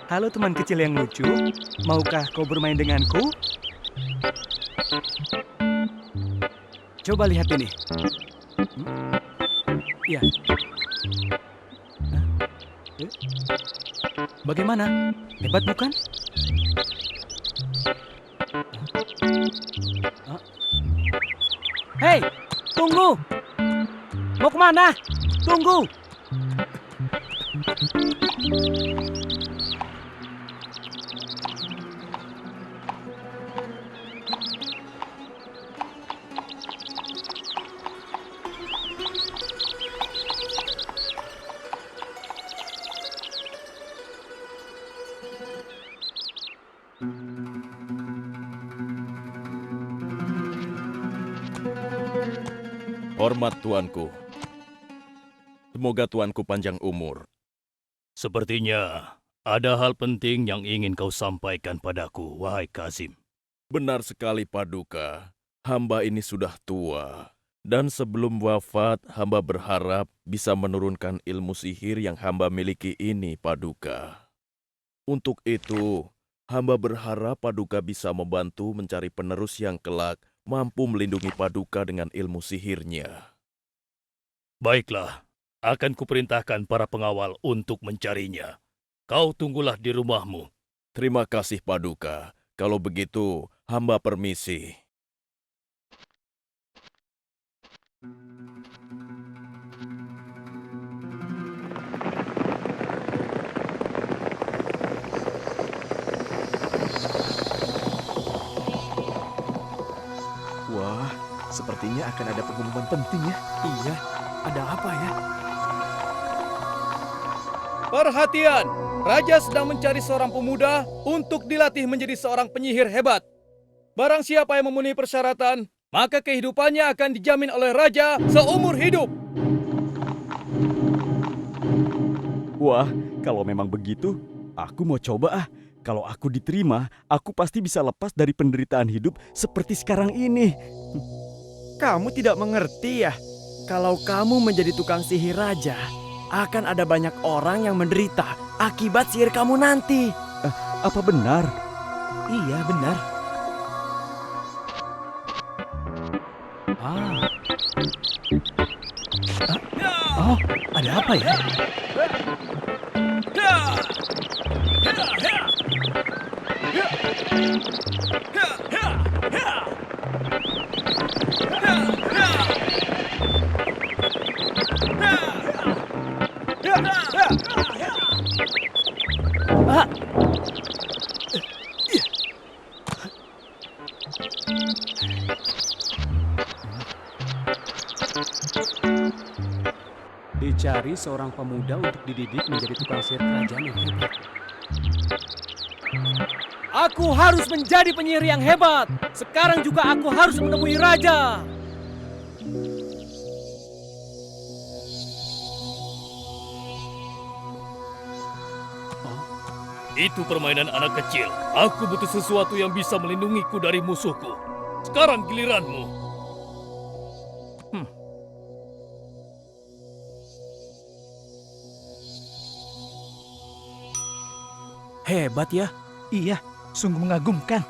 Halo teman kecil yang lucu, maukah kau bermain denganku? Coba lihat ini. Ya. Bagaimana? Hebat bukan? Hei, tunggu! Mau kemana? Tunggu! Hormat tuanku. Semoga tuanku panjang umur. Sepertinya ada hal penting yang ingin kau sampaikan padaku, wahai Kazim. Benar sekali Paduka. Hamba ini sudah tua. Dan sebelum wafat, hamba berharap bisa menurunkan ilmu sihir yang hamba miliki ini, Paduka. Untuk itu, hamba berharap Paduka bisa membantu mencari penerus yang kelak mampu melindungi Paduka dengan ilmu sihirnya. Baiklah, akan kuperintahkan para pengawal untuk mencarinya. Kau tunggulah di rumahmu. Terima kasih Paduka. Kalau begitu, hamba permisi. Wah, sepertinya akan ada pengumuman penting ya. Iya, ada apa ya? Perhatian! Raja sedang mencari seorang pemuda untuk dilatih menjadi seorang penyihir hebat. Barang siapa yang memenuhi persyaratan, maka kehidupannya akan dijamin oleh Raja seumur hidup. Wah, kalau memang begitu, aku mau coba ah. Kalau aku diterima, aku pasti bisa lepas dari penderitaan hidup seperti sekarang ini. Kamu tidak mengerti ya? Kalau kamu menjadi tukang sihir raja, akan ada banyak orang yang menderita akibat sihir kamu nanti. Apa benar? Iya, benar. Oh, ada apa ya? Dicari seorang pemuda untuk dididik menjadi tukang sihir kerajaan yang hebat. Aku harus menjadi penyihir yang hebat. Sekarang juga aku harus menemui raja. Itu permainan anak kecil. Aku butuh sesuatu yang bisa melindungiku dari musuhku. Sekarang giliranmu. Hebat ya? Iya, sungguh mengagumkan.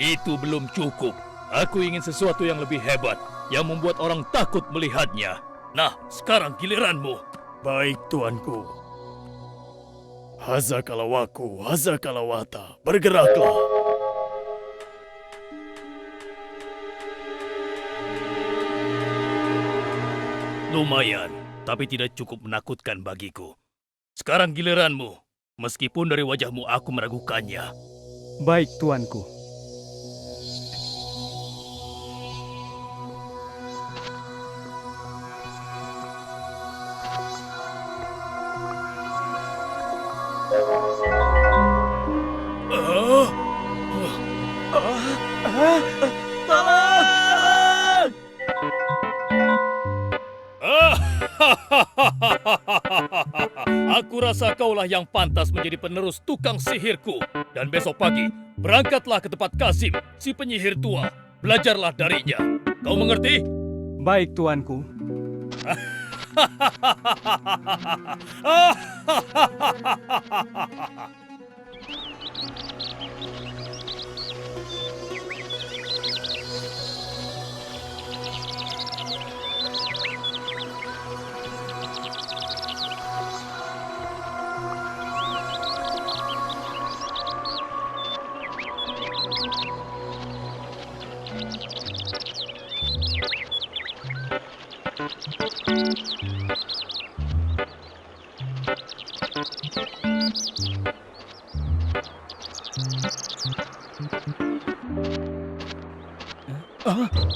Itu belum cukup. Aku ingin sesuatu yang lebih hebat, yang membuat orang takut melihatnya. Nah, sekarang giliranmu. Baik, tuanku. Hazakalawaku, hazakalawata, bergeraklah. Lumayan, tapi tidak cukup menakutkan bagiku. Sekarang giliranmu. Meskipun dari wajahmu aku meragukannya. Baik, tuanku. Aku rasa kaulah yang pantas menjadi penerus tukang sihirku. Dan besok pagi, berangkatlah ke tempat Kazim, si penyihir tua. Belajarlah darinya. Kau mengerti? Baik, tuanku.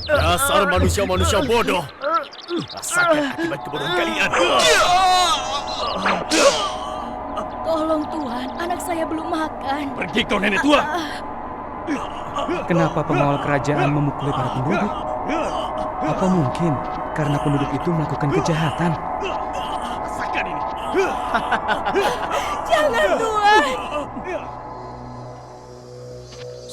Dasar manusia-manusia bodoh. Rasakan akibat kebodohan kalian. Tolong Tuhan, anak saya belum makan. Pergi kau nenek tua! Kenapa pengawal kerajaan memukuli para penduduk? Apa mungkin karena penduduk itu melakukan kejahatan? Rasakan ini! Jangan Tuhan.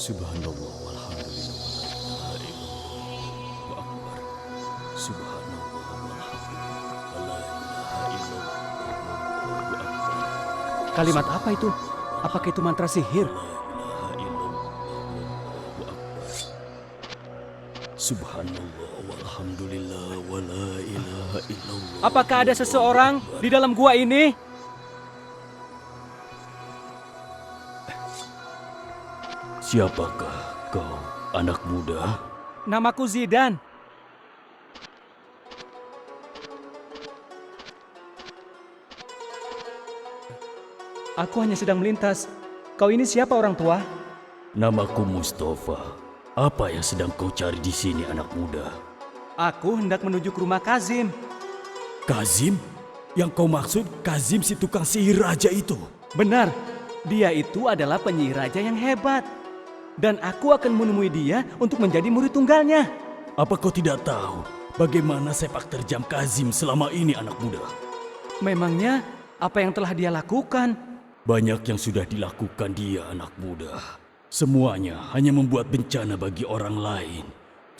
Subhanallah walhamdulillah wala ilaha illallah akbar. Subhanallah walhamdulillah wala ilaha illallah akbar. Kalimat apa itu? Apakah itu mantra sihir? Subhanallah walhamdulillah wala ilaha illallah. Apakah ada seseorang di dalam gua ini? Siapakah kau, anak muda? Namaku Zidan. Aku hanya sedang melintas. Kau ini siapa, orang tua? Namaku Mustafa. Apa yang sedang kau cari di sini, anak muda? Aku hendak menuju ke rumah Kazim. Kazim? Yang kau maksud Kazim si tukang sihir raja itu? Benar, dia itu adalah penyihir raja yang hebat. Dan aku akan menemui dia untuk menjadi murid tunggalnya. Apa kau tidak tahu bagaimana sepak terjam Kazim selama ini, anak muda? Memangnya apa yang telah dia lakukan? Banyak yang sudah dilakukan dia, anak muda. Semuanya hanya membuat bencana bagi orang lain.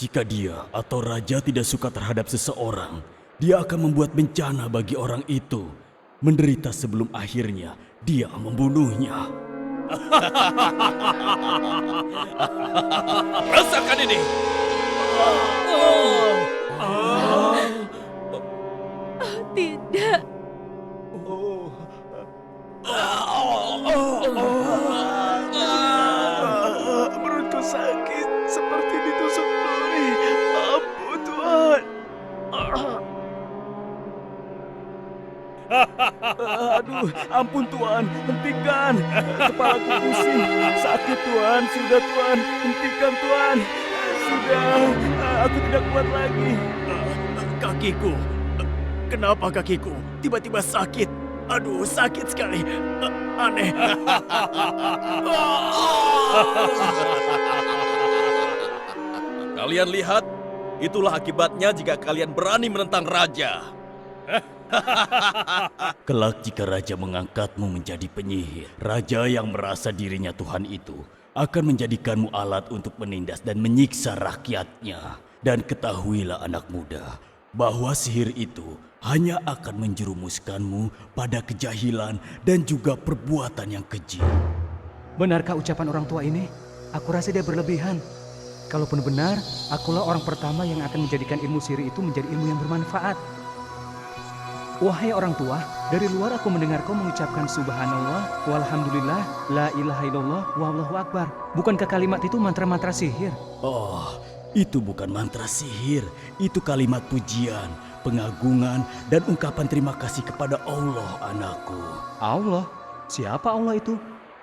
Jika dia atau raja tidak suka terhadap seseorang, dia akan membuat bencana bagi orang itu. Menderita sebelum akhirnya dia membunuhnya. Rasakan ini! Tidak. Perutku sakit seperti ditusuk duri. Ampun Tuhan. Aduh, ampun Tuhan, hentikan. Kepalaku pusing, sakit Tuhan. Sudah Tuhan, hentikan Tuhan. Sudah, aku tidak kuat lagi. Kakiku. Kenapa kakiku tiba-tiba sakit? Aduh, sakit sekali. Aneh. Kalian lihat, itulah akibatnya jika kalian berani menentang raja. Kelak jika raja mengangkatmu menjadi penyihir, raja yang merasa dirinya Tuhan itu akan menjadikanmu alat untuk menindas dan menyiksa rakyatnya. Dan ketahuilah anak muda, bahwa sihir itu hanya akan menjerumuskanmu pada kejahilan dan juga perbuatan yang keji. Benarkah ucapan orang tua ini? Aku rasa dia berlebihan. Kalaupun benar, akulah orang pertama yang akan menjadikan ilmu sihir itu menjadi ilmu yang bermanfaat. Wahai orang tua, dari luar aku mendengar kau mengucapkan subhanallah, walhamdulillah, la ilaha illallah, wallahu akbar. Bukankah kalimat itu mantra-mantra sihir? Oh, itu bukan mantra sihir, itu kalimat pujian, pengagungan, dan ungkapan terima kasih kepada Allah, anakku. Allah? Siapa Allah itu?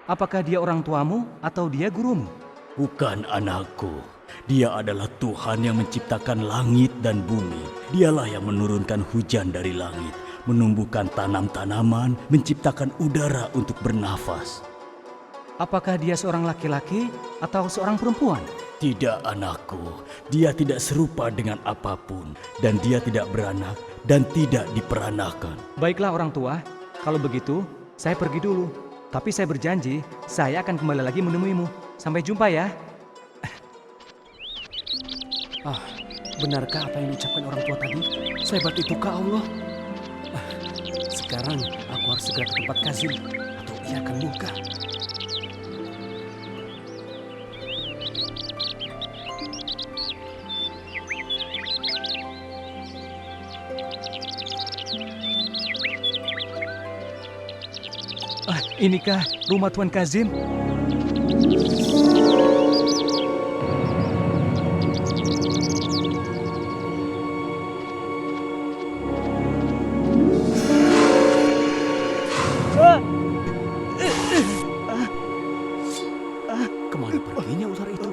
Apakah dia orang tuamu atau dia gurumu? Bukan, anakku. Dia adalah Tuhan yang menciptakan langit dan bumi. Dialah yang menurunkan hujan dari langit, menumbuhkan tanam-tanaman, menciptakan udara untuk bernafas. Apakah dia seorang laki-laki atau seorang perempuan? Tidak, anakku. Dia tidak serupa dengan apapun, dan dia tidak beranak dan tidak diperanakan. Baiklah orang tua, kalau begitu saya pergi dulu. Tapi saya berjanji, saya akan kembali lagi menemuimu. Sampai jumpa ya. Benarkah apa yang diucapkan orang tua tadi? Sehebat itukah Allah? Sekarang aku harus segera ke tempat Kazim atau ia akan murka. Inikah rumah Tuan Kazim? Kemana perginya ular itu?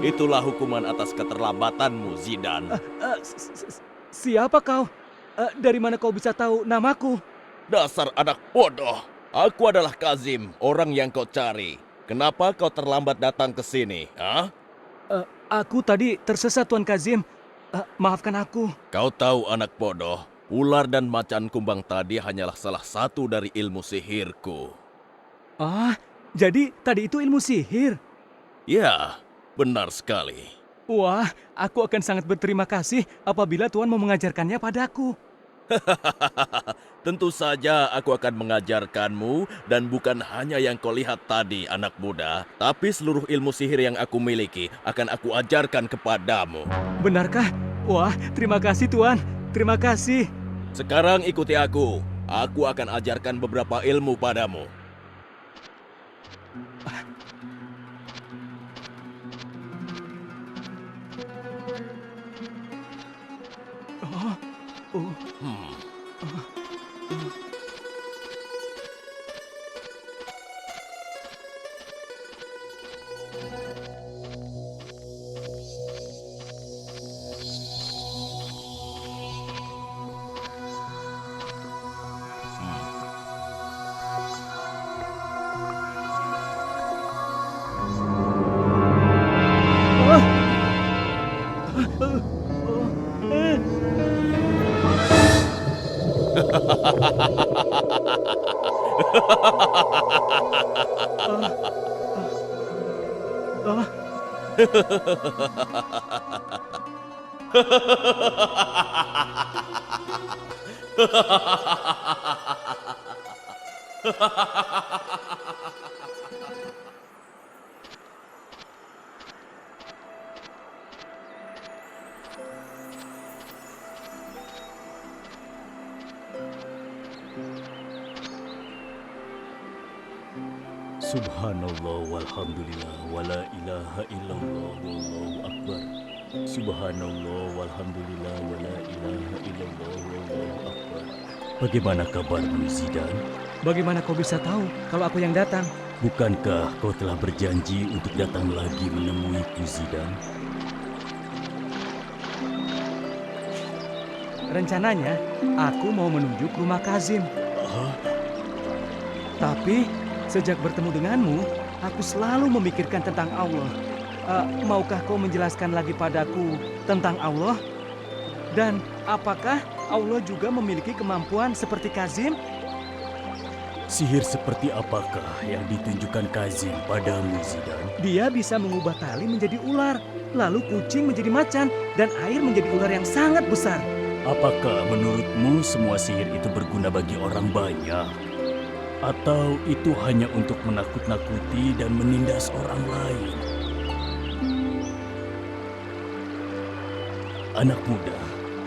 Itulah hukuman atas keterlambatanmu, Zidan. Siapa kau? Dari mana kau bisa tahu namaku? Dasar anak bodoh. Aku adalah Kazim, orang yang kau cari. Kenapa kau terlambat datang ke sini? Hah? Aku tadi tersesat, Tuan Kazim. Maafkan aku. Kau tahu anak bodoh, ular dan macan kumbang tadi hanyalah salah satu dari ilmu sihirku. Jadi tadi itu ilmu sihir? Ya, benar sekali. Wah, aku akan sangat berterima kasih apabila Tuan mau mengajarkannya padaku. Tentu saja aku akan mengajarkanmu, dan bukan hanya yang kau lihat tadi, anak muda, tapi seluruh ilmu sihir yang aku miliki akan aku ajarkan kepadamu. Benarkah? Wah, terima kasih Tuan. Terima kasih. Sekarang ikuti aku. Aku akan ajarkan beberapa ilmu padamu. Subhanallah walhamdulillah wala ilaha illallah wallahu akbar. Subhanallah walhamdulillah wala ilaha illallah wallahu akbar. Bagaimana kabarmu, Zidan? Bagaimana kau bisa tahu kalau aku yang datang? Bukankah kau telah berjanji untuk datang lagi menemuiku, Zidan? Rencananya, aku mau menuju ke rumah Kazim. Tapi, sejak bertemu denganmu, aku selalu memikirkan tentang Allah. Maukah kau menjelaskan lagi padaku tentang Allah? Dan apakah Allah juga memiliki kemampuan seperti Kazim? Sihir seperti apakah yang ditunjukkan Kazim padamu, Zidan? Dia bisa mengubah tali menjadi ular, lalu kucing menjadi macan, dan air menjadi ular yang sangat besar. Apakah menurutmu semua sihir itu berguna bagi orang banyak? Atau itu hanya untuk menakut-nakuti dan menindas orang lain? Anak muda,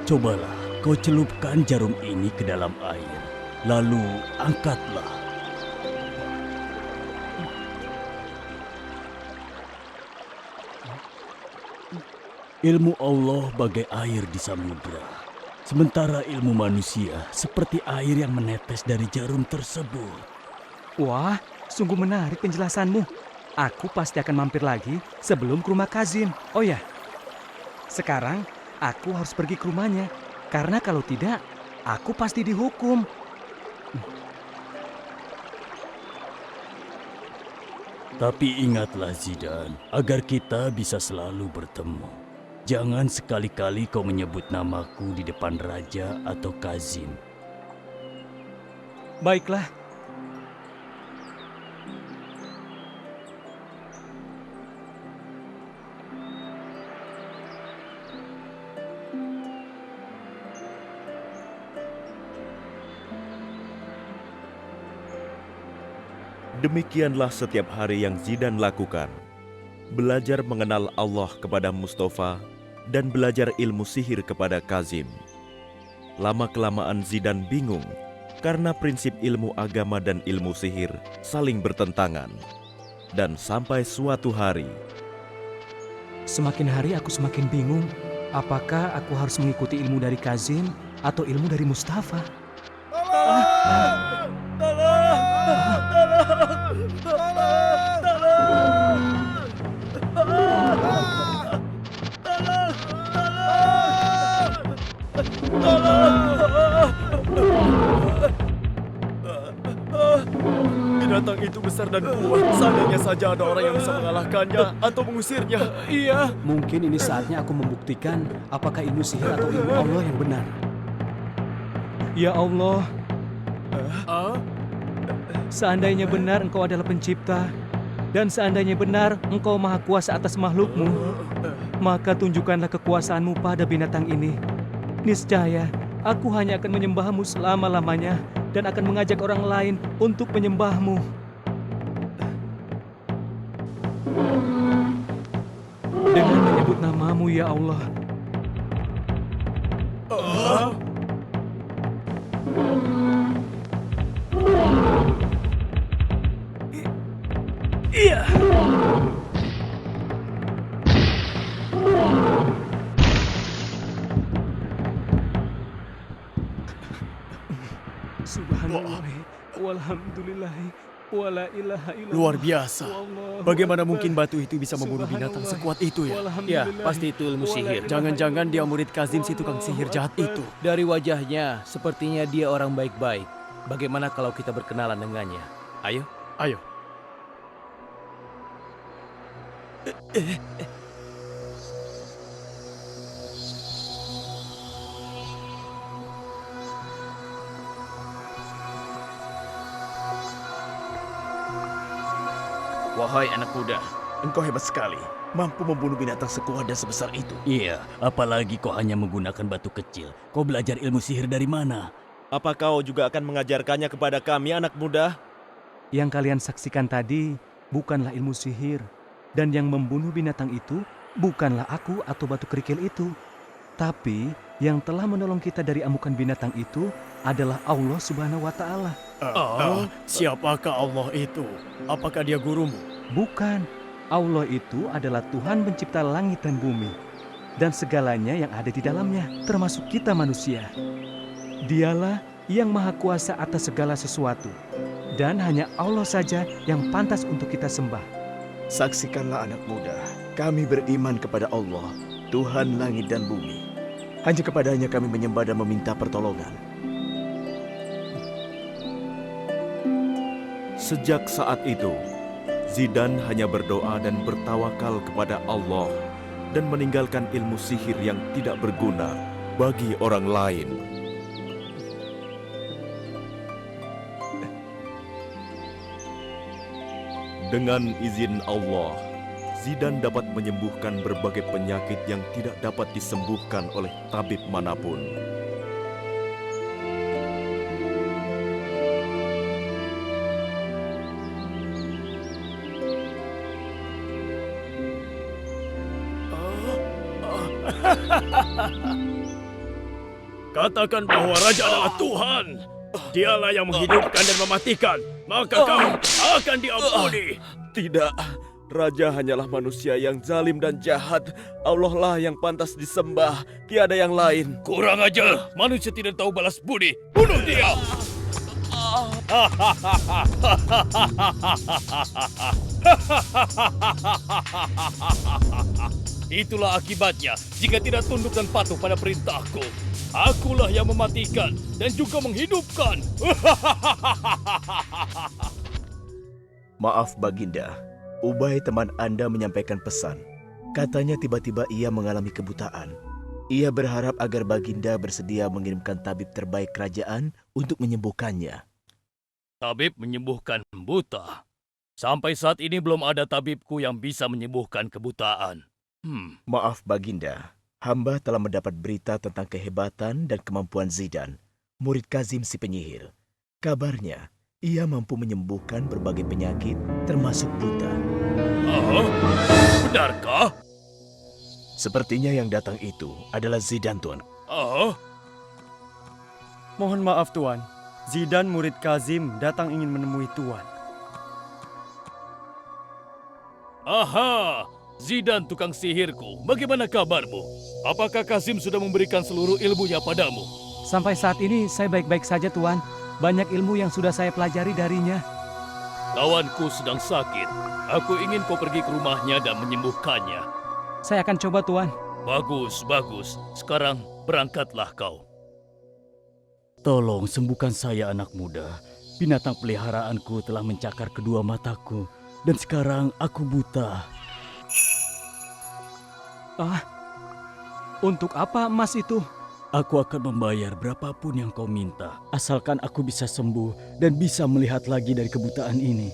cobalah kau celupkan jarum ini ke dalam air, lalu angkatlah. Ilmu Allah bagai air di samudra, sementara ilmu manusia seperti air yang menetes dari jarum tersebut. Wah, sungguh menarik penjelasanmu. Aku pasti akan mampir lagi sebelum ke rumah Kazim. Oh ya, sekarang aku harus pergi ke rumahnya. Karena kalau tidak, aku pasti dihukum. Tapi ingatlah Zidan, agar kita bisa selalu bertemu. Jangan sekali-kali kau menyebut namaku di depan Raja atau Kazim. Baiklah. Demikianlah setiap hari yang Zidan lakukan. Belajar mengenal Allah kepada Mustafa dan belajar ilmu sihir kepada Kazim. Lama-kelamaan Zidan bingung karena prinsip ilmu agama dan ilmu sihir saling bertentangan. Dan sampai suatu hari, Semakin hari aku semakin bingung. Apakah aku harus mengikuti ilmu dari Kazim atau ilmu dari Mustafa? Binatang itu besar dan kuat. Seandainya saja ada orang yang bisa mengalahkannya atau mengusirnya. Iya. Mungkin ini saatnya aku membuktikan apakah ilmu sihir atau ilmu Allah yang benar. Ya Allah, seandainya benar Engkau adalah pencipta, dan seandainya benar Engkau maha kuasa atas makhlukmu, maka tunjukkanlah kekuasaanmu pada binatang ini. Niscaya, aku hanya akan menyembahmu selama-lamanya dan akan mengajak orang lain untuk menyembahmu. Dengan menyebut namamu, ya Allah. Iya. Subhanallah, walhamdulillah, wala ilaha illallah. Luar biasa. Wallahu Bagaimana akbar. mungkin batu itu bisa membunuh binatang Subhanallah, sekuat itu ya? Ya, walhamdulillah, pasti itu ilmu sihir. wala Jangan-jangan dia ilaha murid Kazim si tukang sihir jahat itu. Dari wajahnya, sepertinya dia orang baik-baik. Bagaimana kalau kita berkenalan dengannya? Ayo. Ayo. Wahai anak muda, Engkau hebat sekali. Mampu membunuh binatang sekuat dan sebesar itu. Iya, apalagi kau hanya menggunakan batu kecil. Kau belajar ilmu sihir dari mana? apa kau juga akan mengajarkannya kepada kami, anak muda? Yang kalian saksikan tadi bukanlah ilmu sihir, dan yang membunuh binatang itu bukanlah aku atau batu kerikil itu, tapi yang telah menolong kita dari amukan binatang itu adalah Allah Subhanahu wa Ta'ala. Siapakah Allah itu? Apakah dia gurumu? Bukan, Allah itu adalah Tuhan pencipta langit dan bumi, dan segalanya yang ada di dalamnya, termasuk kita manusia. Dialah yang maha kuasa atas segala sesuatu, dan hanya Allah saja yang pantas untuk kita sembah. Saksikanlah anak muda, kami beriman kepada Allah, Tuhan langit dan bumi. Hanya kepadanya kami menyembah dan meminta pertolongan. Sejak saat itu, Zidan hanya berdoa dan bertawakal kepada Allah dan meninggalkan ilmu sihir yang tidak berguna bagi orang lain. Dengan izin Allah, Zidan dapat menyembuhkan berbagai penyakit yang tidak dapat disembuhkan oleh tabib manapun. Katakan bahwa Raja adalah Tuhan. Dialah yang menghidupkan dan mematikan. Maka kau akan diampuni. Tidak, Raja hanyalah manusia yang zalim dan jahat. Allah lah yang pantas disembah, tiada yang lain. kurang ajar. Manusia tidak tahu balas budi. Bunuh dia! Itulah akibatnya jika tidak tunduk dan patuh pada perintahku. Akulah yang mematikan dan juga menghidupkan. Maaf Baginda, Ubay teman Anda menyampaikan pesan. Katanya tiba-tiba ia mengalami kebutaan. Ia berharap agar Baginda bersedia mengirimkan tabib terbaik kerajaan untuk menyembuhkannya. Tabib menyembuhkan buta. Sampai saat ini belum ada tabibku yang bisa menyembuhkan kebutaan. Maaf Baginda, hamba telah mendapat berita tentang kehebatan dan kemampuan Zidan, murid Kazim si penyihir. Kabarnya, ia mampu menyembuhkan berbagai penyakit, termasuk buta. Benarkah? Sepertinya yang datang itu adalah Zidan, Tuan. Mohon maaf Tuan, Zidan murid Kazim datang ingin menemui Tuan. Aha, Zidan tukang sihirku, bagaimana kabarmu? Apakah Kazim sudah memberikan seluruh ilmunya padamu? Sampai saat ini saya baik-baik saja, Tuan. Banyak ilmu yang sudah saya pelajari darinya. Kawanku sedang sakit. Aku ingin kau pergi ke rumahnya dan menyembuhkannya. Saya akan coba, Tuan. Bagus, bagus. Sekarang berangkatlah kau. Tolong sembuhkan saya anak muda. Binatang peliharaanku telah mencakar kedua mataku. Dan sekarang aku buta. Untuk apa emas itu? Aku akan membayar berapapun yang kau minta. Asalkan aku bisa sembuh dan bisa melihat lagi dari kebutaan ini.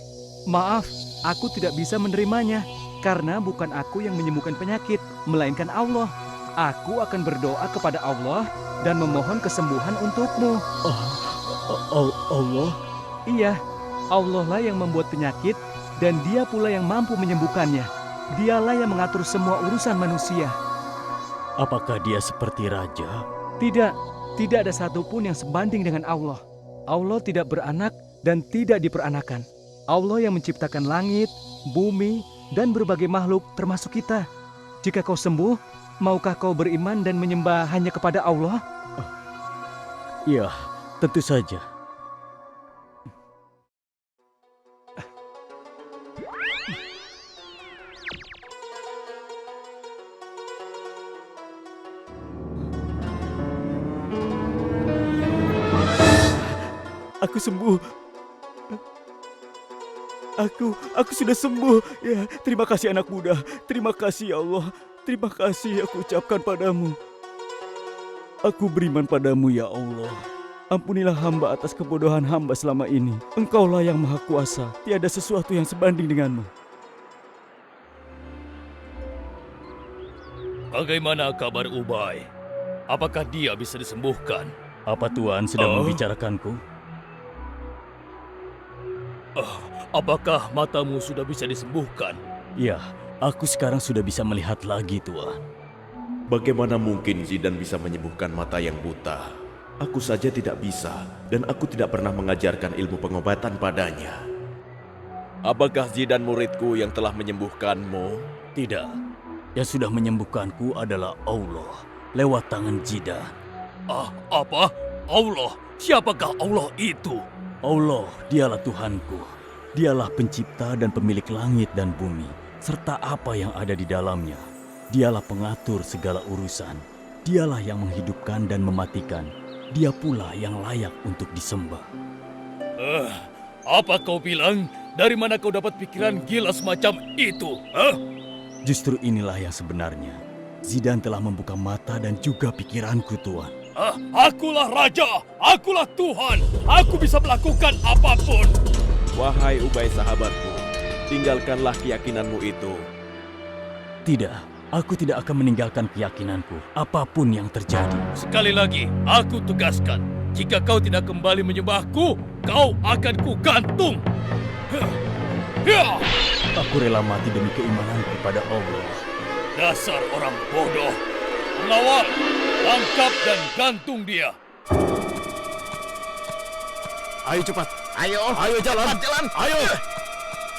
Maaf, aku tidak bisa menerimanya. Karena bukan aku yang menyembuhkan penyakit, melainkan Allah. Aku akan berdoa kepada Allah dan memohon kesembuhan untukmu. Allah? Iya, Allah lah yang membuat penyakit dan Dia pula yang mampu menyembuhkannya. Dialah yang mengatur semua urusan manusia. Apakah dia seperti raja? Tidak ada satupun yang sebanding dengan Allah. Allah tidak beranak dan tidak diperanakan. Allah yang menciptakan langit, bumi, dan berbagai makhluk termasuk kita. Jika kau sembuh, maukah kau beriman dan menyembah hanya kepada Allah? Ya, tentu saja. Aku sembuh. Aku sudah sembuh. Ya, terima kasih anak muda. Terima kasih ya Allah. Terima kasih aku ucapkan padamu. Aku beriman padamu ya Allah. Ampunilah hamba atas kebodohan hamba selama ini. Engkaulah yang maha kuasa. Tiada sesuatu yang sebanding denganmu. Bagaimana kabar Ubay? Apakah dia bisa disembuhkan? Apa Tuan sedang membicarakanku? Apakah matamu sudah bisa disembuhkan? Ya, aku sekarang sudah bisa melihat lagi, Tuan. Bagaimana mungkin Zidan bisa menyembuhkan mata yang buta? Aku saja tidak bisa, dan aku tidak pernah mengajarkan ilmu pengobatan padanya. Apakah Zidan muridku yang telah menyembuhkanmu? Tidak. Yang sudah menyembuhkanku adalah Allah lewat tangan Zidan. Apa? Allah? Siapakah Allah itu? Allah, dialah Tuhanku. Dialah pencipta dan pemilik langit dan bumi, serta apa yang ada di dalamnya. Dialah pengatur segala urusan. Dialah yang menghidupkan dan mematikan. Dia pula yang layak untuk disembah. Apa kau bilang? Dari mana kau dapat pikiran gila semacam itu? Justru inilah yang sebenarnya. Zidan telah membuka mata dan juga pikiranku, Tuan. Akulah raja, akulah Tuhan. Aku bisa melakukan apapun. Wahai Ubay sahabatku, tinggalkanlah keyakinanmu itu. Tidak, aku tidak akan meninggalkan keyakinanku, apapun yang terjadi. Sekali lagi, aku tegaskan. Jika kau tidak kembali menyembahku, kau akan kugantung. Aku rela mati demi keimananku pada Allah. Dasar orang bodoh. Pengawal, tangkap dan gantung dia. Ayo cepat. Ayo jalan. Ayo.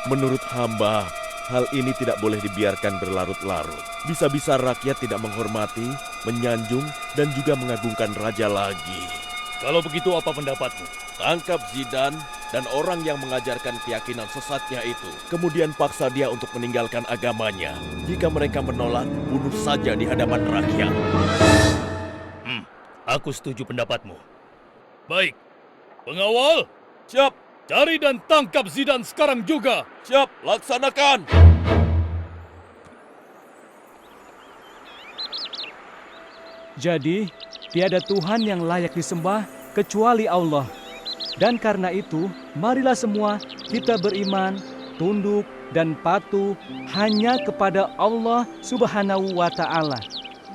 Menurut hamba, hal ini tidak boleh dibiarkan berlarut-larut. Bisa-bisa rakyat tidak menghormati, menyanjung, dan juga mengagungkan raja lagi. Kalau begitu apa pendapatmu? Tangkap Zidan dan orang yang mengajarkan keyakinan sesatnya itu. Kemudian paksa dia untuk meninggalkan agamanya. Jika mereka menolak, bunuh saja di hadapan rakyat. Aku setuju pendapatmu. Baik, pengawal, Siap, cari dan tangkap Zidane sekarang juga. siap, laksanakan. Jadi, tiada Tuhan yang layak disembah kecuali Allah. Dan karena itu, marilah semua kita beriman, tunduk, dan patuh hanya kepada Allah Subhanahu wa Ta'ala.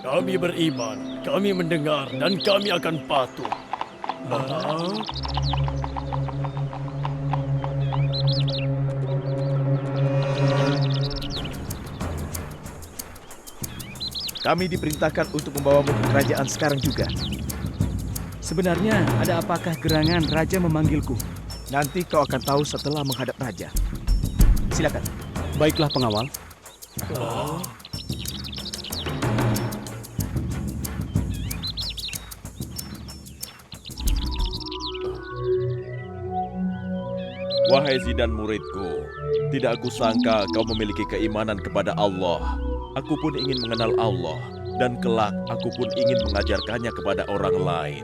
Kami beriman, kami mendengar, dan kami akan patuh. Kami diperintahkan untuk membawamu ke kerajaan sekarang juga. Sebenarnya, ada apakah gerangan Raja memanggilku? Nanti kau akan tahu setelah menghadap raja. Silakan. Baiklah pengawal. Wahai Zidane muridku, tidak aku sangka kau memiliki keimanan kepada Allah. Aku pun ingin mengenal Allah, dan kelak aku pun ingin mengajarkannya kepada orang lain.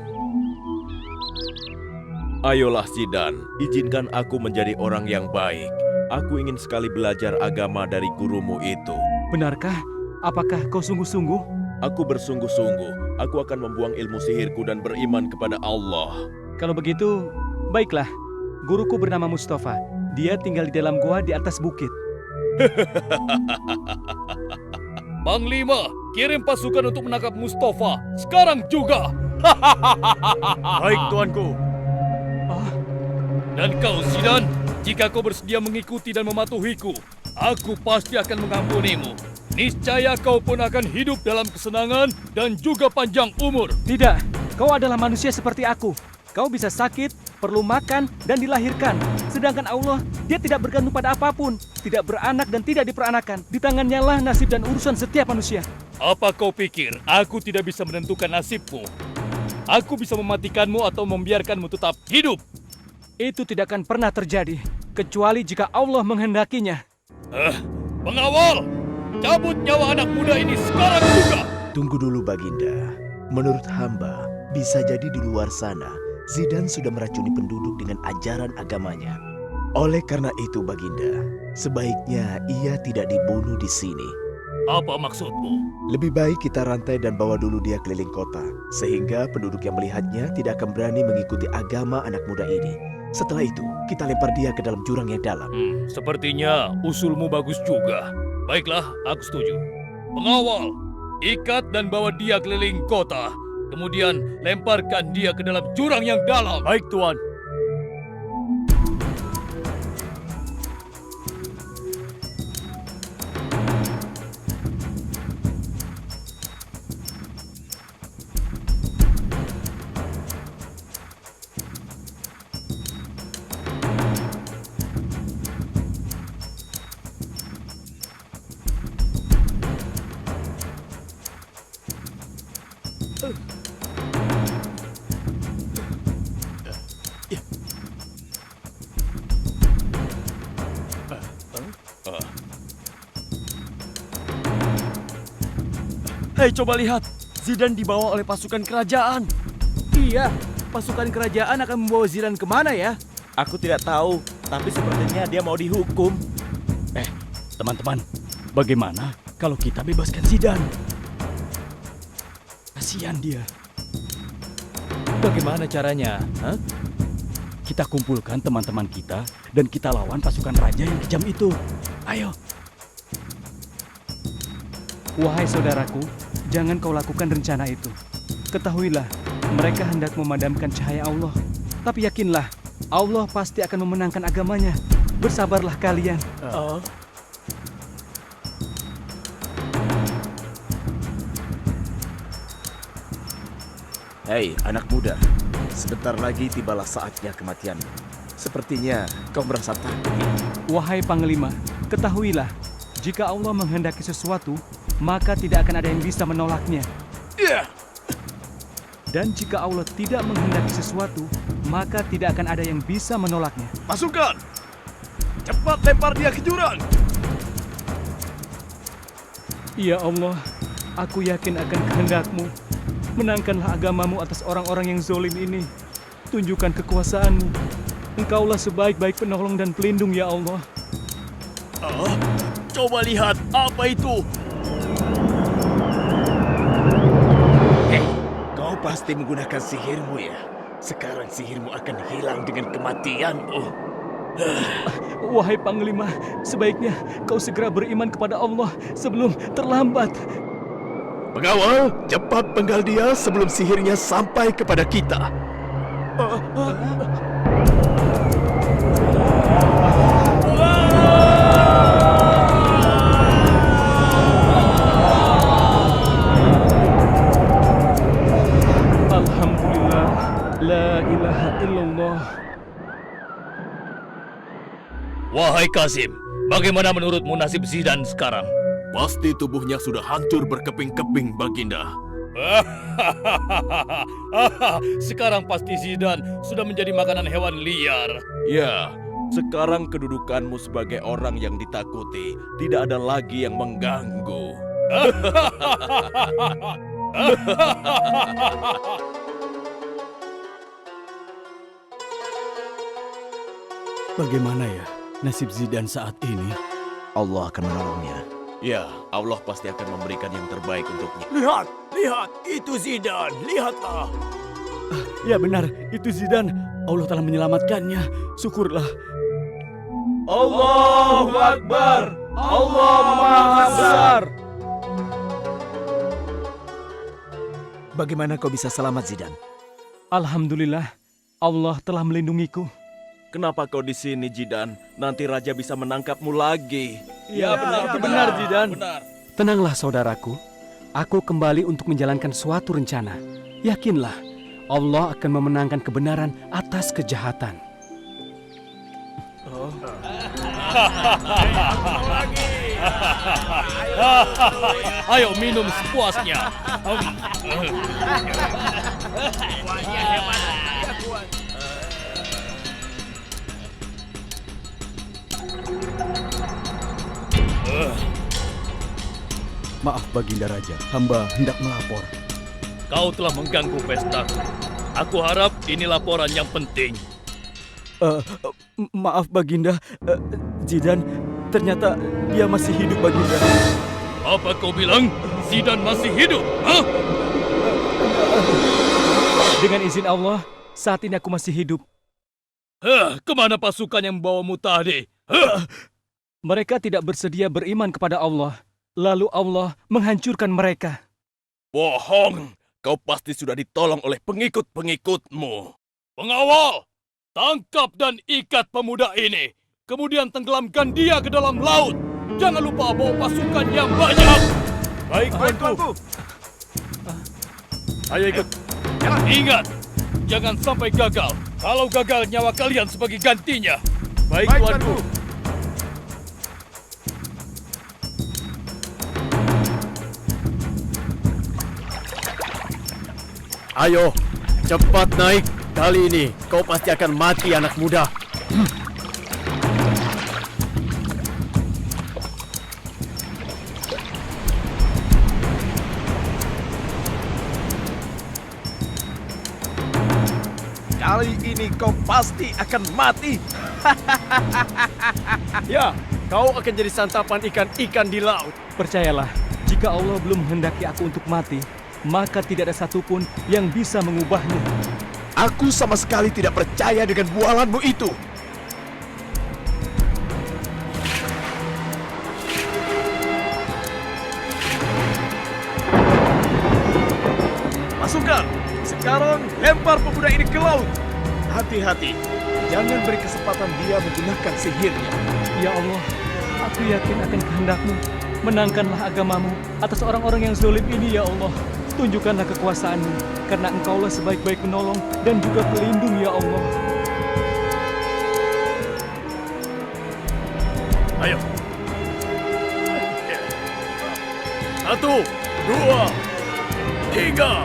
Ayolah Zidane, izinkan aku menjadi orang yang baik. Aku ingin sekali belajar agama dari gurumu itu. Benarkah? Apakah kau sungguh-sungguh? Aku bersungguh-sungguh, aku akan membuang ilmu sihirku dan beriman kepada Allah. Kalau begitu, baiklah. Guruku bernama Mustafa. Dia tinggal di dalam gua di atas bukit. Panglima, kirim pasukan untuk menangkap Mustafa sekarang juga. Baik, tuanku. Dan kau, Zidane, jika kau bersedia mengikuti dan mematuhiku, aku pasti akan mengampunimu. Niscaya kau pun akan hidup dalam kesenangan dan juga panjang umur. Tidak, kau adalah manusia seperti aku. Kau bisa sakit, perlu makan, dan dilahirkan. Sedangkan Allah, dia tidak bergantung pada apapun, tidak beranak dan tidak diperanakan. Di tangannya lah nasib dan urusan setiap manusia. Apa kau pikir aku tidak bisa menentukan nasibmu? Aku bisa mematikanmu atau membiarkanmu tetap hidup. Itu tidak akan pernah terjadi, kecuali jika Allah menghendakinya. Pengawal, cabut nyawa anak muda ini sekarang juga. Tunggu dulu Baginda. Menurut hamba, bisa jadi di luar sana, Zidane sudah meracuni penduduk dengan ajaran agamanya. Oleh karena itu Baginda, sebaiknya ia tidak dibunuh di sini. Apa maksudmu? Lebih baik kita rantai dan bawa dulu dia keliling kota, sehingga penduduk yang melihatnya tidak akan berani mengikuti agama anak muda ini. Setelah itu, kita lempar dia ke dalam jurang yang dalam. Sepertinya usulmu bagus juga. Baiklah, aku setuju. Pengawal, ikat dan bawa dia keliling kota. Kemudian lemparkan dia ke dalam jurang yang dalam. Baik, tuan. Hei, coba lihat. Zidane dibawa oleh pasukan kerajaan. Iya, pasukan kerajaan akan membawa Zidane kemana ya? Aku tidak tahu, tapi sepertinya dia mau dihukum. Teman-teman, bagaimana kalau kita bebaskan Zidane? Kasihan dia. Bagaimana caranya? Kita kumpulkan teman-teman kita dan kita lawan pasukan raja yang kejam itu. Ayo. Wahai saudaraku, jangan kau lakukan rencana itu. Ketahuilah, mereka hendak memadamkan cahaya Allah. Tapi yakinlah, Allah pasti akan memenangkan agamanya. Bersabarlah kalian. Hei anak muda, sebentar lagi tibalah saatnya kematianmu. Sepertinya kau merasa takut ya? Wahai Panglima, ketahuilah, jika Allah menghendaki sesuatu, maka tidak akan ada yang bisa menolaknya. Dan jika Allah tidak menghendaki sesuatu, maka tidak akan ada yang bisa menolaknya. Pasukan! Cepat lempar dia ke jurang! Ya Allah, aku yakin akan kehendak-Mu. menangkanlah agamamu atas orang-orang yang zolim ini. Tunjukkan kekuasaanmu. Engkaulah sebaik-baik penolong dan pelindung ya Allah. Coba lihat, apa itu? Kau pasti menggunakan sihirmu ya. Sekarang sihirmu akan hilang dengan kematianmu. Wahai Panglima, sebaiknya kau segera beriman kepada Allah sebelum terlambat. Pengawal, cepat penggal dia sebelum sihirnya sampai kepada kita. Alhamdulillah, la ilaha illallah. Wahai Kasim, bagaimana menurutmu nasib Zidan sekarang? Pasti tubuhnya sudah hancur berkeping-keping, Baginda. Sekarang pasti Zidan sudah menjadi makanan hewan liar. Ya, sekarang kedudukanmu sebagai orang yang ditakuti tidak ada lagi yang mengganggu. Bagaimana ya nasib Zidan saat ini? Allah akan menolongnya. Ya, Allah pasti akan memberikan yang terbaik untuknya. Lihat, lihat, itu Zidan, lihatlah. Ya benar, itu Zidan. Allah telah menyelamatkannya. Syukurlah. Allahu Akbar. Allah Maha Besar. Bagaimana kau bisa selamat, Zidan? Alhamdulillah, Allah telah melindungiku. Kenapa kau di sini, Zidan? Nanti raja bisa menangkapmu lagi. Ya, benar Zidan. Tenanglah saudaraku, aku kembali untuk menjalankan suatu rencana. Yakinlah, Allah akan memenangkan kebenaran atas kejahatan. Ayo minum sepuasnya. Maaf Baginda Raja, hamba hendak melapor. Kau telah mengganggu pestaku. Aku harap ini laporan yang penting. Maaf Baginda, Zidan ternyata dia masih hidup Baginda. Apa kau bilang? Zidan masih hidup? Hah? Dengan izin Allah, saat ini aku masih hidup. Kemana pasukan yang membawamu tadi? Mereka tidak bersedia beriman kepada Allah. Lalu Allah menghancurkan mereka. Bohong! Kau pasti sudah ditolong oleh pengikut-pengikutmu. Pengawal! Tangkap dan ikat pemuda ini. Kemudian tenggelamkan dia ke dalam laut. Jangan lupa bawa pasukan yang banyak. Baik, Tuanku. Ayo ikut. Ingat, jangan sampai gagal. Kalau gagal, nyawa kalian sebagai gantinya. Baik, Tuanku. Ayo, cepat naik. Kali ini kau pasti akan mati, anak muda. Kali ini kau pasti akan mati. Ya, kau akan jadi santapan ikan-ikan di laut. Percayalah, jika Allah belum menghendaki aku untuk mati, maka tidak ada satupun yang bisa mengubahnya. Aku sama sekali tidak percaya dengan bualanmu itu. Pasukan, sekarang lempar pemuda ini ke laut. Hati-hati, jangan beri kesempatan dia menggunakan sihirnya. Ya Allah, aku yakin akan kehendak-Mu. Menangkanlah agamamu atas orang-orang yang zalim ini, ya Allah. Tunjukkanlah kekuasaan-Mu, karena Engkaulah sebaik-baik penolong dan juga pelindung, ya Allah. Ayo. 1, 2, 3.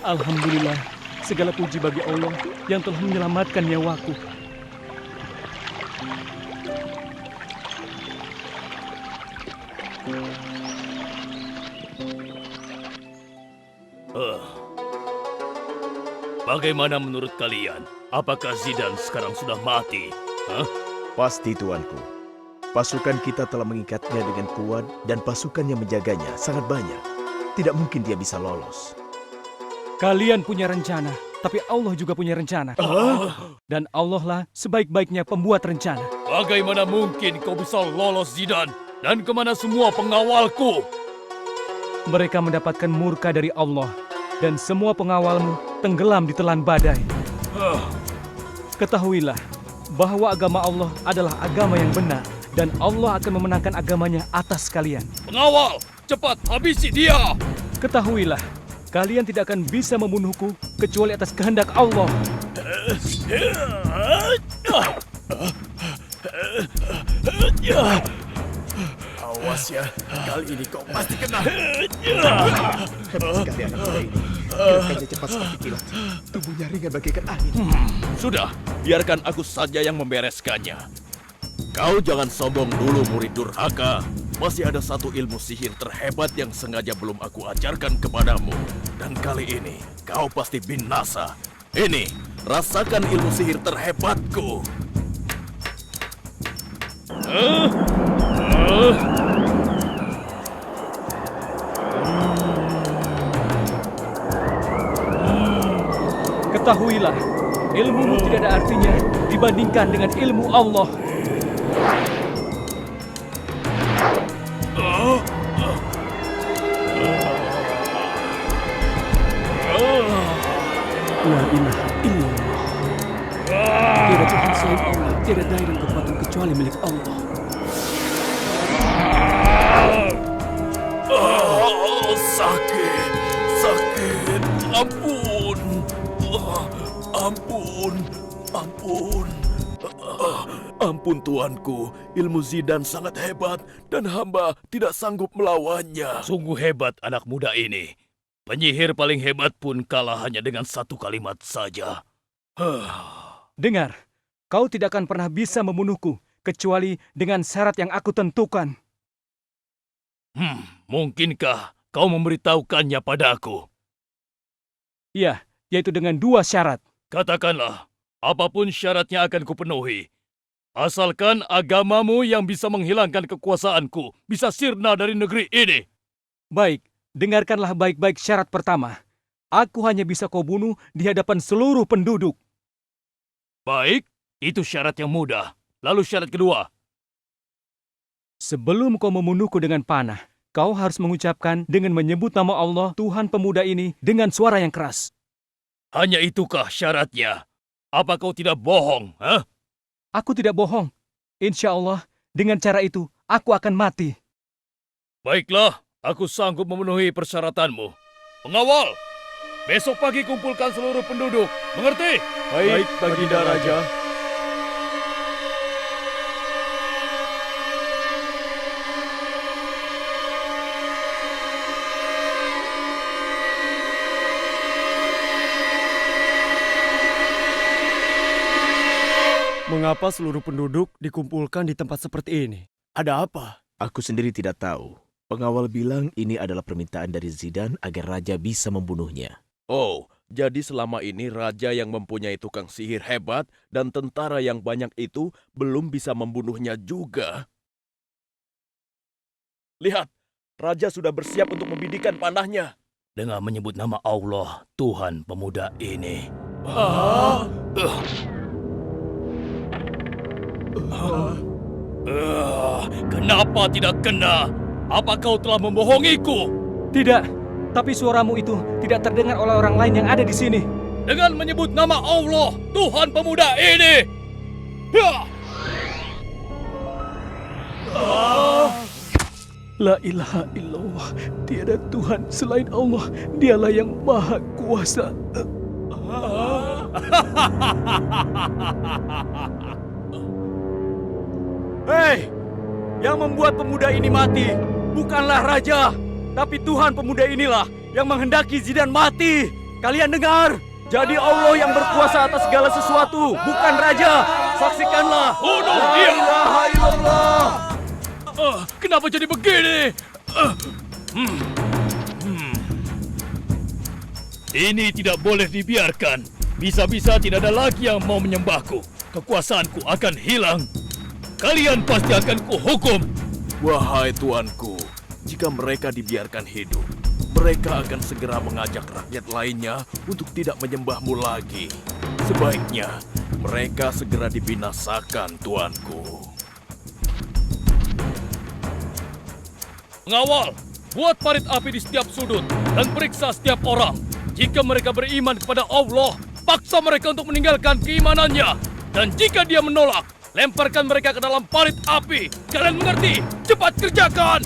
Alhamdulillah, segala puji bagi Allah yang telah menyelamatkan nyawaku. Bagaimana menurut kalian? Apakah Zidane sekarang sudah mati? Hah? Pasti, tuanku. Pasukan kita telah mengikatnya dengan kuat dan pasukan yang menjaganya sangat banyak. Tidak mungkin dia bisa lolos. Kalian punya rencana, tapi Allah juga punya rencana. Dan Allah lah sebaik-baiknya pembuat rencana. Bagaimana mungkin kau bisa lolos Zidane? Dan kemana semua pengawalku? Mereka mendapatkan murka dari Allah, dan semua pengawalmu tenggelam di telan badai. Ketahuilah bahwa agama Allah adalah agama yang benar, dan Allah akan memenangkan agamanya atas kalian. Pengawal, cepat habisi dia! Ketahuilah, kalian tidak akan bisa membunuhku kecuali atas kehendak Allah. Awas ya, kali ini kau pasti kena. Hebat sekali anak muda ini. Gerakannya cepat seperti kilat. Tubuhnya ringan bagaikan angin. Sudah, biarkan aku saja yang membereskannya. Kau jangan sombong dulu, murid durhaka. Masih ada satu ilmu sihir terhebat yang sengaja belum aku ajarkan kepadamu. Dan kali ini, kau pasti binasa. Ini, rasakan ilmu sihir terhebatku. Ketahuilah, ilmumu tidak ada artinya dibandingkan dengan ilmu Allah. La ilaha illallah. Tiada Tuhan selain Allah, tiada daya dan kekuatan kecuali milik Allah. Sakit, sakit, ampun, ampun, ampun. Ampun tuanku, ilmu Zidane sangat hebat dan hamba tidak sanggup melawannya. Sungguh hebat anak muda ini. Penyihir paling hebat pun kalah hanya dengan satu kalimat saja. Dengar, kau tidak akan pernah bisa membunuhku kecuali dengan syarat yang aku tentukan. Mungkinkah kau memberitahukannya padaku? Iya, yaitu dengan 2 syarat. Katakanlah, apapun syaratnya akan kupenuhi. Asalkan agamamu yang bisa menghilangkan kekuasaanku bisa sirna dari negeri ini. Baik, dengarkanlah baik-baik syarat pertama. Aku hanya bisa kau bunuh di hadapan seluruh penduduk. Baik, itu syarat yang mudah. Lalu syarat kedua. Sebelum kau membunuhku dengan panah, kau harus mengucapkan dengan menyebut nama Allah, Tuhan pemuda ini, dengan suara yang keras. Hanya itukah syaratnya? Apa kau tidak bohong, hah? Aku tidak bohong. Insya Allah, dengan cara itu, aku akan mati. Baiklah, aku sanggup memenuhi persyaratanmu. Pengawal, besok pagi kumpulkan seluruh penduduk. Mengerti? Baik, Baginda Raja. Mengapa seluruh penduduk dikumpulkan di tempat seperti ini? Ada apa? Aku sendiri tidak tahu. Pengawal bilang ini adalah permintaan dari Zidane agar raja bisa membunuhnya. Oh, jadi selama ini raja yang mempunyai tukang sihir hebat dan tentara yang banyak itu belum bisa membunuhnya juga. Lihat, raja sudah bersiap untuk membidikan panahnya. Dengan menyebut nama Allah, Tuhan pemuda ini. Kenapa tidak kena? Apa kau telah membohongiku? Tidak, tapi suaramu itu tidak terdengar oleh orang lain yang ada di sini. Dengan menyebut nama Allah, Tuhan pemuda ini. La ilaha illallah, tiada Tuhan selain Allah, dialah yang maha kuasa. Hei, yang membuat pemuda ini mati, bukanlah raja, tapi Tuhan pemuda inilah yang menghendaki Zidan mati. Kalian dengar? Jadi Allah yang berkuasa atas segala sesuatu, bukan raja. Saksikanlah. Bunuh La dia. ilaha illallah. Kenapa jadi begini? Ini tidak boleh dibiarkan. Bisa-bisa tidak ada lagi yang mau menyembahku. Kekuasaanku akan hilang. Kalian pasti akan kuhukum. Wahai tuanku, jika mereka dibiarkan hidup, mereka akan segera mengajak rakyat lainnya untuk tidak menyembahmu lagi. Sebaiknya mereka segera dibinasakan, tuanku. Pengawal, buat parit api di setiap sudut dan periksa setiap orang. Jika mereka beriman kepada Allah, paksa mereka untuk meninggalkan keimanannya. Dan jika dia menolak, lemparkan mereka ke dalam parit api. Kalian mengerti? Cepat kerjakan!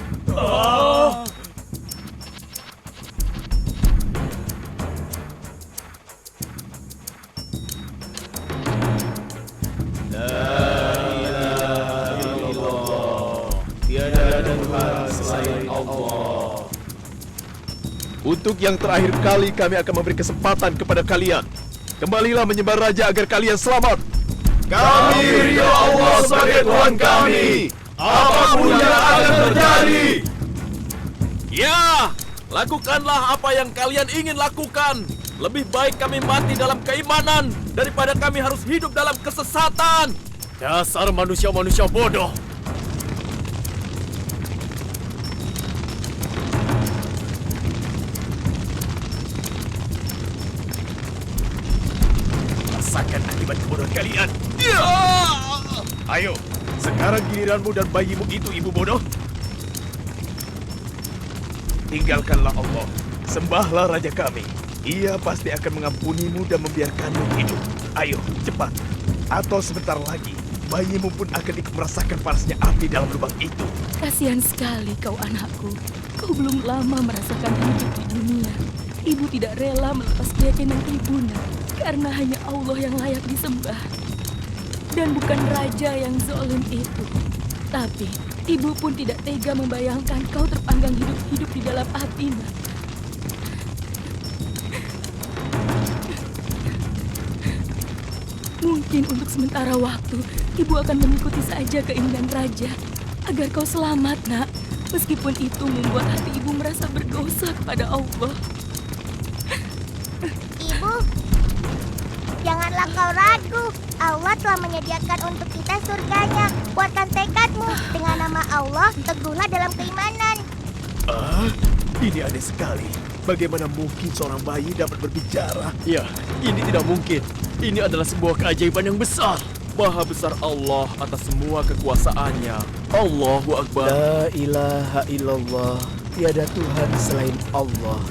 Untuk yang terakhir kali kami akan memberi kesempatan kepada kalian. Kembalilah menyembah raja agar kalian selamat. Kami ridho Allah sebagai Tuhan kami. Apapun yang akan terjadi. Ya, lakukanlah apa yang kalian ingin lakukan. Lebih baik kami mati dalam keimanan daripada kami harus hidup dalam kesesatan. Dasar manusia-manusia bodoh! Rasakan akibat kebodohan kalian. Ayo, sekarang giliranmu dan bayimu itu, ibu bodoh. Tinggalkanlah Allah. Sembahlah raja kami. Ia pasti akan mengampunimu dan membiarkanmu hidup. Ayo, cepat. Atau sebentar lagi, bayimu pun akan ikut merasakan panasnya api dalam lubang itu. Kasihan sekali kau anakku. Kau belum lama merasakan hidup di dunia. Ibu tidak rela melepas keyakinan ibunda karena hanya Allah yang layak disembah. Dan bukan raja yang zalim itu. Tapi ibu pun tidak tega membayangkan kau terpanggang hidup-hidup di dalam api. Mungkin untuk sementara waktu, ibu akan mengikuti saja keinginan raja agar kau selamat, nak. Meskipun itu membuat hati ibu merasa berdosa kepada Allah. Ibu, janganlah kau ragu. Allah telah menyediakan untuk kita surganya. Kuatkan tekadmu. Dengan nama Allah, teguhlah dalam keimanan. Ini aneh sekali. Bagaimana mungkin seorang bayi dapat berbicara? Ya, ini tidak mungkin. Ini adalah sebuah keajaiban yang besar. Maha besar Allah atas semua kekuasaannya. Allahu Akbar. La ilaha illallah. Tiada Tuhan selain Allah.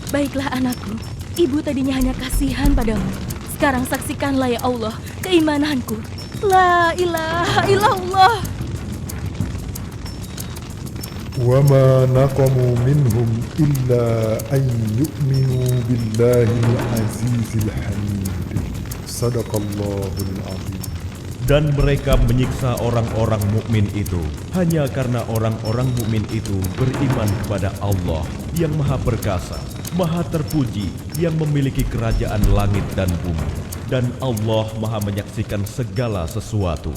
Baiklah anakku, ibu tadinya hanya kasihan padamu. Sekarang saksikanlah ya Allah keimananku. La ilaha illallah. وما نقموا منهم إلا أن يؤمنوا بالله العزيز الحميد صدق الله العظيم. Dan mereka menyiksa orang-orang mukmin itu hanya karena orang-orang mukmin itu beriman kepada Allah yang Maha Perkasa, Maha Terpuji, yang memiliki kerajaan langit dan bumi. Dan Allah Maha menyaksikan segala sesuatu.